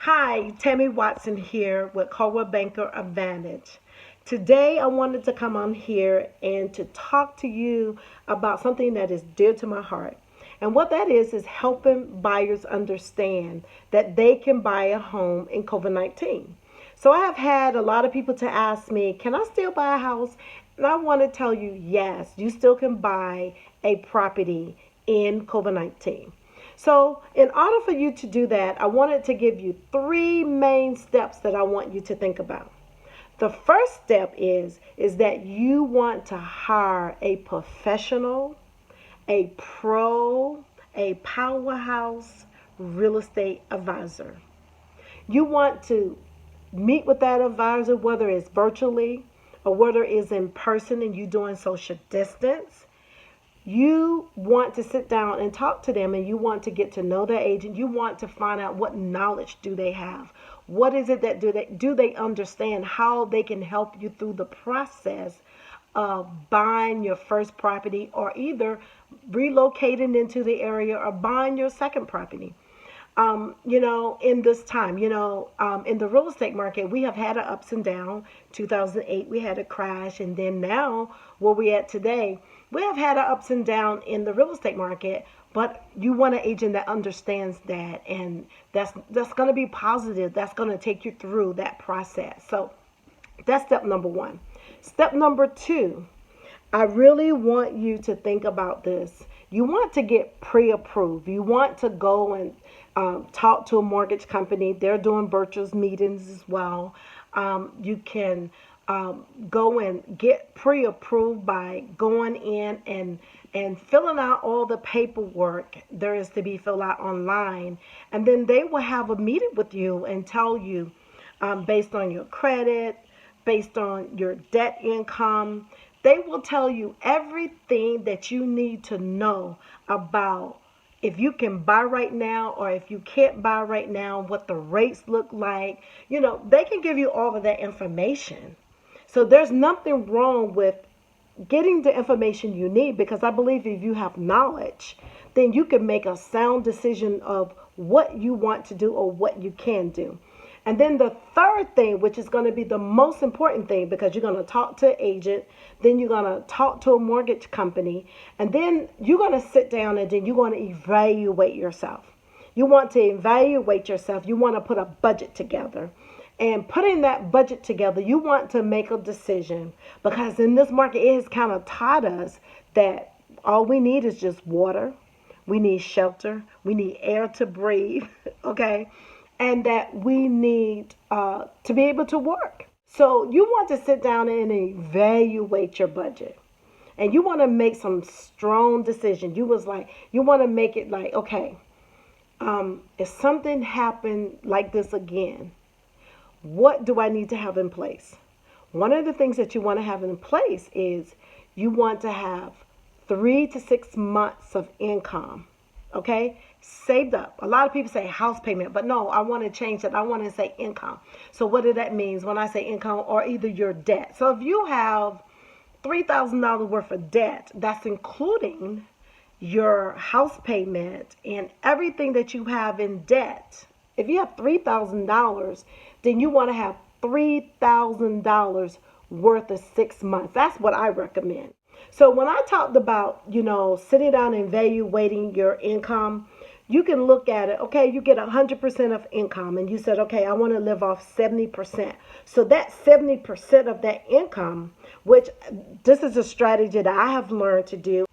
Hi, Tammy Watson here with Coldwell Banker Advantage. Today I wanted to come on here and to talk to you about something that is dear to my heart. And what that is helping buyers understand that they can buy a home in COVID-19. So I have had a lot of people to ask me, can I still buy a house? And I want to tell you, yes, you still can buy a property in COVID-19. So, in order for you to do that, I wanted to give you three main steps that I want you to think about. The first step is that you want to hire a professional, a pro, a powerhouse real estate advisor. You want to meet with that advisor, whether it's virtually or whether it's in person and you're doing social distance. You want to sit down and talk to them, and you want to get to know their agent. You want to find out what knowledge do they have. What is it that do they understand how they can help you through the process of buying your first property, or either relocating into the area or buying your second property. In this time, in the real estate market, we have had an ups and downs. 2008, we had a crash, and then now where we at today, we have had an ups and downs in the real estate market. But you want an agent that understands that, and that's going to be positive. That's going to take you through that process. So that's step number one. Step number two, I really want you to think about this. You want to get pre-approved. You want to go and talk to a mortgage company. They're doing virtual meetings as well. You can go and get pre-approved by going in and filling out all the paperwork there is to be filled out online. And then they will have a meeting with you and tell you, based on your credit, based on your debt income, they will tell you everything that you need to know about if you can buy right now or if you can't buy right now, what the rates look like. They can give you all of that information. So there's nothing wrong with getting the information you need, because I believe if you have knowledge, then you can make a sound decision of what you want to do or what you can do. And then the third thing, which is going to be the most important thing, because you're going to talk to an agent, then you're going to talk to a mortgage company, and then you're going to sit down and then you're going to evaluate yourself. You want to evaluate yourself. You want to put a budget together. And putting that budget together, you want to make a decision, because in this market, it has kind of taught us that all we need is just water. We need shelter. We need air to breathe. Okay. And that we need to be able to work. So you want to sit down and evaluate your budget. And you want to make some strong decisions. You want to make it like, okay, if something happened like this again, what do I need to have in place? One of the things that you want to have in place is you want to have 3 to 6 months of income, okay, saved up. A lot of people say house payment, but no, I want to change that. I want to say income. So what does that mean when I say income, or either your debt? So if you have $3,000 worth of debt, that's including your house payment and everything that you have in debt. If you have $3,000, then you want to have $3,000 worth of 6 months. That's what I recommend. So when I talked about, sitting down and evaluating your income, you can look at it. Okay, you get 100% of income, and you said, okay, I want to live off 70%. So that 70% of that income, which this is a strategy that I have learned to do.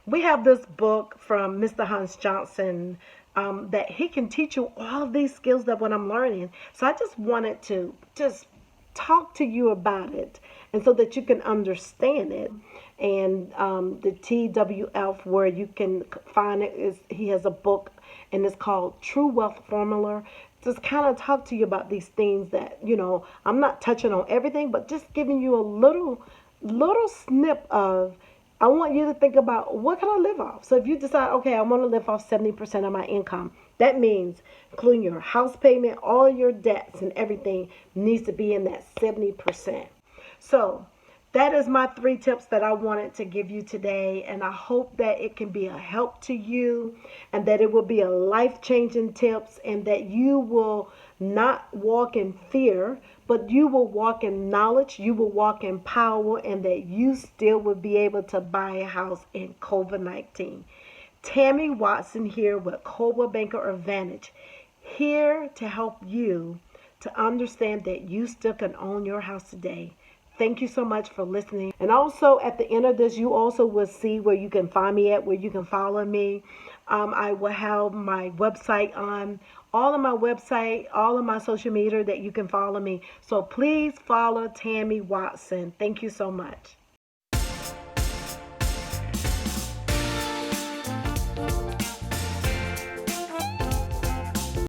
We have this book from Mr. Hans Johnson, that he can teach you all of these skills that what I'm learning. So I just wanted to just talk to you about it, and so that you can understand it. And the TWF, where you can find it, is he has a book, and it's called True Wealth Formula. Just kind of talk to you about these things that, I'm not touching on everything, but just giving you a little snip of, I want you to think about, what can I live off? So if you decide, okay, I want to live off 70% of my income, that means including your house payment, all your debts and everything needs to be in that 70%. So that is my 3 tips that I wanted to give you today, and I hope that it can be a help to you, and that it will be a life-changing tips, and that you will not walk in fear, but you will walk in knowledge, you will walk in power, and that you still will be able to buy a house in COVID-19. Tammy Watson here with Coldwell Banker Advantage, here to help you to understand that you still can own your house today. Thank you so much for listening. And also at the end of this, you also will see where you can find me at, where you can follow me. I will have my website on, all of my website, all of my social media that you can follow me. So please follow Tammy Watson. Thank you so much.